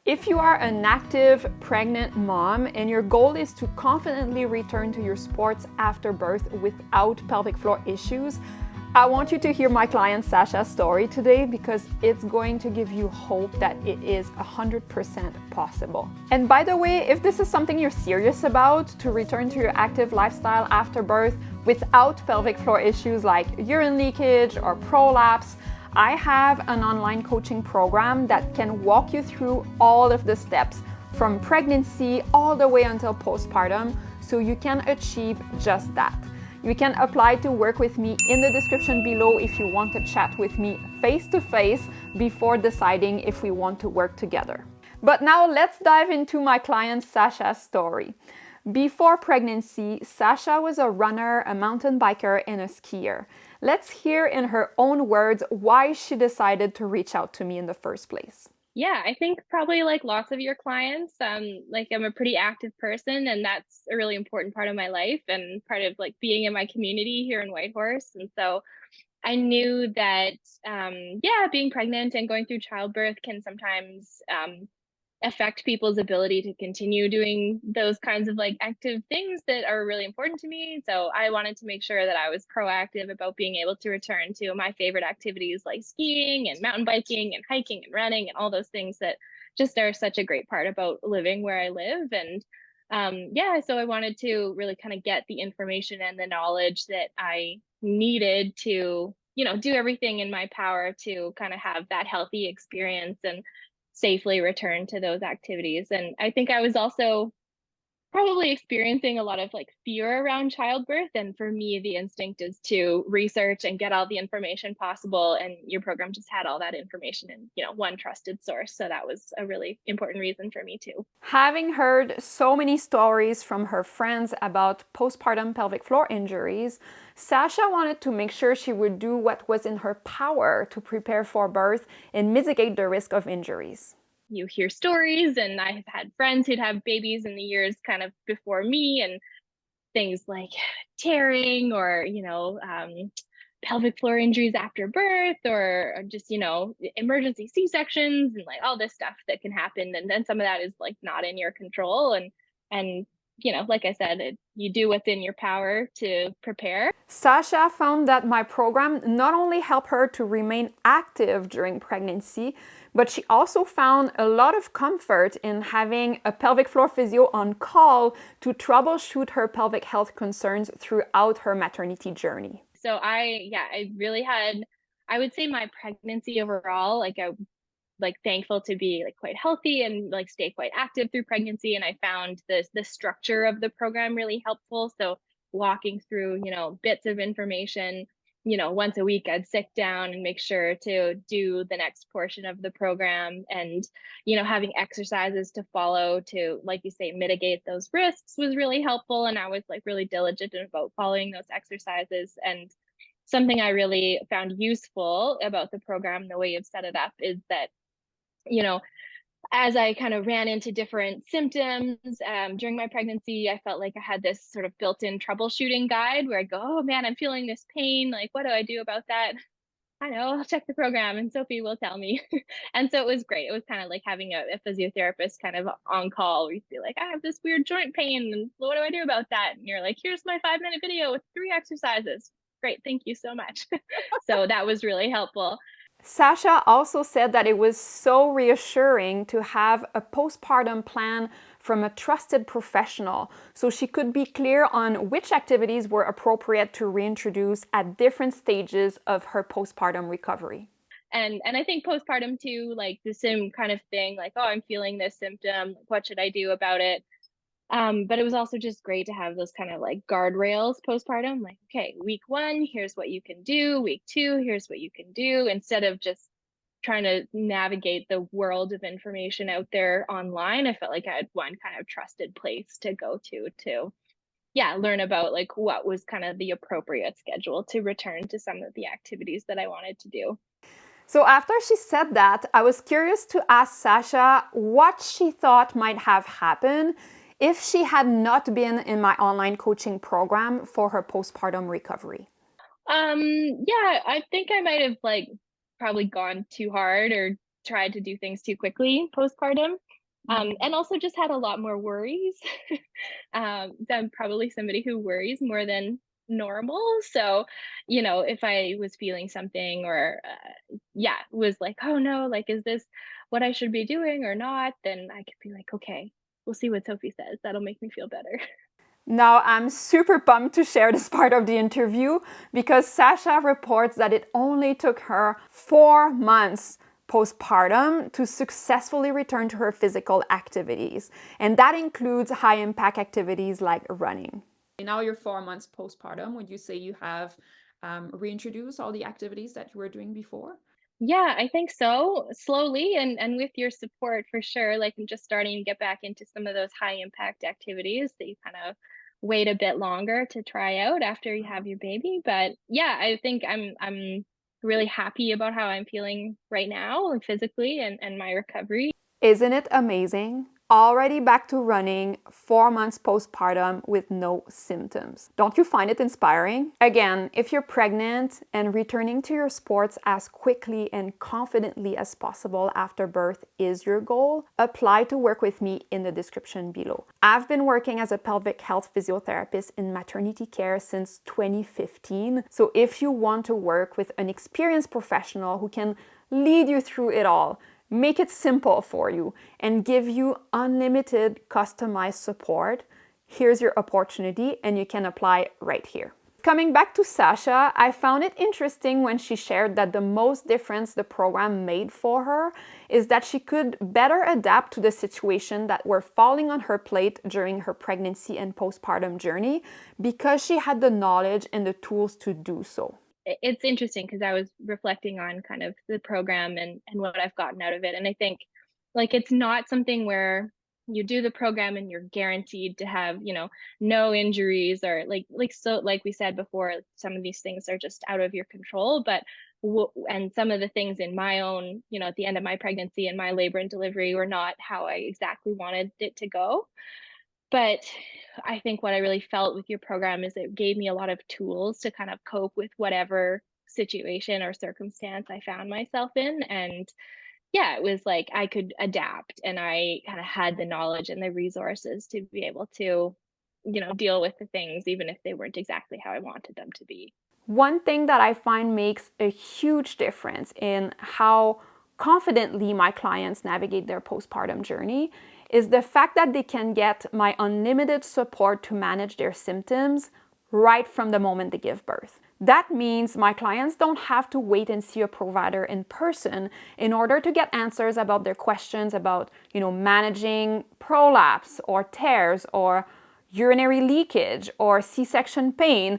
If you are an active, pregnant mom and your goal is to confidently return to your sports after birth without pelvic floor issues, I want you to hear my client Sasha's story today because it's going to give you hope that it is 100% possible. And by the way, if this is something you're serious about, to return to your active lifestyle after birth without pelvic floor issues like urine leakage or prolapse, I have an online coaching program that can walk you through all of the steps from pregnancy all the way until postpartum so you can achieve just that. You can apply to work with me in the description below if you want to chat with me face to face before deciding if we want to work together. But now let's dive into my client Sasha's story. Before pregnancy, Sasha was a runner, a mountain biker, and a skier. Let's hear in her own words why she decided to reach out to me in the first place. Yeah, I think probably like lots of your clients, like I'm a pretty active person, and that's a really important part of my life and part of like being in my community here in Whitehorse. And so I knew that, yeah, being pregnant and going through childbirth can sometimes affect people's ability to continue doing those kinds of like active things that are really important to me. So I wanted to make sure that I was proactive about being able to return to my favorite activities like skiing and mountain biking and hiking and running and all those things that just are such a great part about living where I live. And yeah, so I wanted to really kind of get the information and the knowledge that I needed to, do everything in my power to kind of have that healthy experience and safely return to those activities. And I think I was also probably experiencing a lot of like fear around childbirth. And for me, the instinct is to research and get all the information possible. And your program just had all that information in, one trusted source. So that was a really important reason for me too. Having heard so many stories from her friends about postpartum pelvic floor injuries, Sasha wanted to make sure she would do what was in her power to prepare for birth and mitigate the risk of injuries. You hear stories, and I've had friends who'd have babies in the years kind of before me, and things like tearing or pelvic floor injuries after birth, or just emergency C-sections and like all this stuff that can happen, and then some of that is like not in your control. And like I said, you do what's in your power to prepare. Sasha found that my program not only helped her to remain active during pregnancy, but she also found a lot of comfort in having a pelvic floor physio on call to troubleshoot her pelvic health concerns throughout her maternity journey. So I really had, I would say my pregnancy overall, like I like thankful to be like quite healthy and like stay quite active through pregnancy. And I found the structure of the program really helpful. So walking through, bits of information, once a week I'd sit down and make sure to do the next portion of the program, and, having exercises to follow to, like you say, mitigate those risks was really helpful. And I was like really diligent about following those exercises. And something I really found useful about the program, the way you've set it up, is that as I kind of ran into different symptoms during my pregnancy, I felt like I had this sort of built-in troubleshooting guide where I go, oh man, I'm feeling this pain. Like, what do I do about that? I know, I'll check the program and Sophie will tell me. And so it was great. It was kind of like having a physiotherapist kind of on call where you'd be like, I have this weird joint pain. And what do I do about that? And you're like, here's my 5-minute video with 3 exercises. Great. Thank you so much. So that was really helpful. Sasha also said that it was so reassuring to have a postpartum plan from a trusted professional so she could be clear on which activities were appropriate to reintroduce at different stages of her postpartum recovery. And I think postpartum too, like the same kind of thing, like, oh, I'm feeling this symptom. What should I do about it? But it was also just great to have those kind of like guardrails postpartum, like, okay, week 1, here's what you can do. Week 2, here's what you can do, instead of just trying to navigate the world of information out there online. I felt like I had one kind of trusted place to go to, yeah, learn about like what was kind of the appropriate schedule to return to some of the activities that I wanted to do. So after she said that, I was curious to ask Sasha what she thought might have happened if she had not been in my online coaching program for her postpartum recovery. Yeah, I think I might have like probably gone too hard or tried to do things too quickly postpartum. Mhm. And also just had a lot more worries. I'm probably somebody who worries more than normal. So, if I was feeling something or, yeah, was like, oh no, like, is this what I should be doing or not? Then I could be like, okay, we'll see what Sophie says. That'll make me feel better. Now, I'm super pumped to share this part of the interview because Sasha reports that it only took her 4 months postpartum to successfully return to her physical activities. And that includes high impact activities like running. Now you're 4 months postpartum. Would you say you have reintroduced all the activities that you were doing before? Yeah, I think so. Slowly and with your support for sure. Like I'm just starting to get back into some of those high impact activities that you kind of wait a bit longer to try out after you have your baby. But yeah, I think I'm really happy about how I'm feeling right now, like physically and my recovery. Isn't it amazing? Already back to running 4 months postpartum with no symptoms. Don't you find it inspiring? Again, if you're pregnant and returning to your sports as quickly and confidently as possible after birth is your goal, apply to work with me in the description below. I've been working as a pelvic health physiotherapist in maternity care since 2015. So if you want to work with an experienced professional who can lead you through it all, make it simple for you, and give you unlimited customized support, here's your opportunity and you can apply right here. Coming back to Sasha, I found it interesting when she shared that the most difference the program made for her is that she could better adapt to the situation that were falling on her plate during her pregnancy and postpartum journey because she had the knowledge and the tools to do so. It's interesting because I was reflecting on kind of the program and what I've gotten out of it. And I think like it's not something where you do the program and you're guaranteed to have, no injuries or so like we said before, some of these things are just out of your control. But and some of the things in my own, at the end of my pregnancy and my labor and delivery were not how I exactly wanted it to go. But I think what I really felt with your program is it gave me a lot of tools to kind of cope with whatever situation or circumstance I found myself in. And yeah, it was like I could adapt and I kind of had the knowledge and the resources to be able to, deal with the things, even if they weren't exactly how I wanted them to be. One thing that I find makes a huge difference in how confidently my clients navigate their postpartum journey is the fact that they can get my unlimited support to manage their symptoms right from the moment they give birth. That means my clients don't have to wait and see a provider in person in order to get answers about their questions about, managing prolapse or tears or urinary leakage or C-section pain,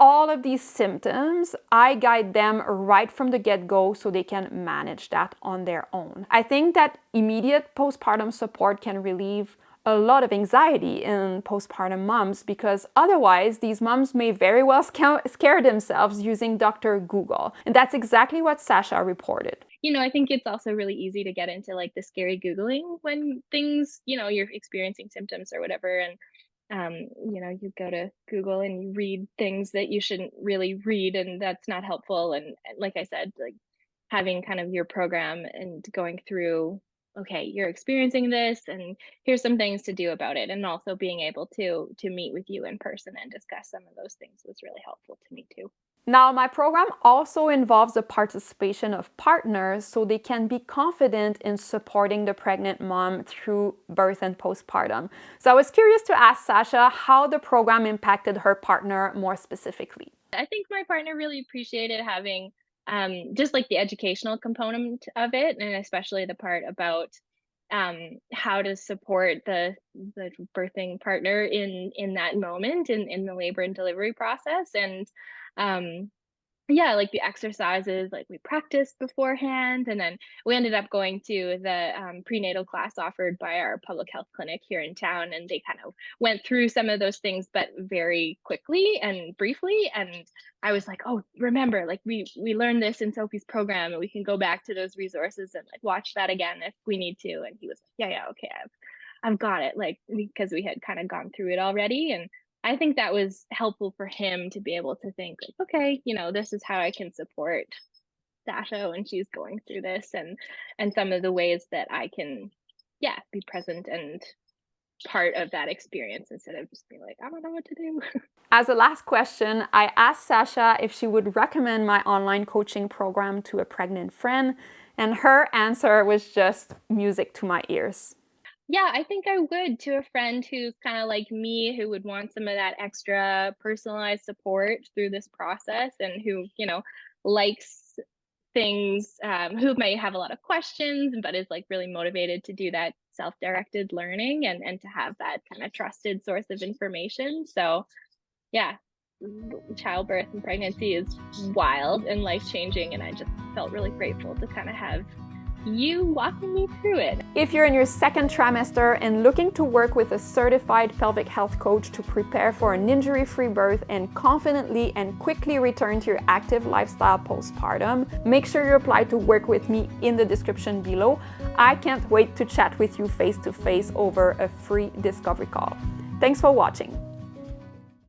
all of these symptoms, I guide them right from the get-go so they can manage that on their own. I think that immediate postpartum support can relieve a lot of anxiety in postpartum moms because otherwise these moms may very well scare themselves using Dr. Google. And that's exactly what Sasha reported. I think it's also really easy to get into like the scary Googling when things, you're experiencing symptoms or whatever. And you go to Google and you read things that you shouldn't really read, and that's not helpful. And like I said, like having kind of your program and going through, okay, you're experiencing this, and here's some things to do about it, and also being able to meet with you in person and discuss some of those things was really helpful to me too. Now, my program also involves the participation of partners so they can be confident in supporting the pregnant mom through birth and postpartum. So I was curious to ask Sasha how the program impacted her partner more specifically. I think my partner really appreciated having just like the educational component of it, and especially the part about how to support the birthing partner in that moment in the labor and delivery process. And um, yeah, like the exercises, like we practiced beforehand, and then we ended up going to the prenatal class offered by our public health clinic here in town, and they kind of went through some of those things, but very quickly and briefly. And I was like, oh, remember, like we learned this in Sophie's program, and we can go back to those resources and like watch that again if we need to. And he was like, yeah, okay, I've got it, like because we had kind of gone through it already. And I think that was helpful for him to be able to think like, okay, this is how I can support Sasha when she's going through this, and some of the ways that I can, yeah, be present and part of that experience instead of just being like, I don't know what to do. As a last question, I asked Sasha if she would recommend my online coaching program to a pregnant friend, and her answer was just music to my ears. Yeah, I think I would, to a friend who's kind of like me, who would want some of that extra personalized support through this process, and who, likes things, who may have a lot of questions, but is like really motivated to do that self-directed learning, and to have that kind of trusted source of information. So yeah, childbirth and pregnancy is wild and life-changing, and I just felt really grateful to kind of have you walking me through it. If you're in your second trimester and looking to work with a certified pelvic health coach to prepare for an injury-free birth and confidently and quickly return to your active lifestyle postpartum, make sure you apply to work with me in the description below. I can't wait to chat with you face-to-face over a free discovery call. Thanks for watching.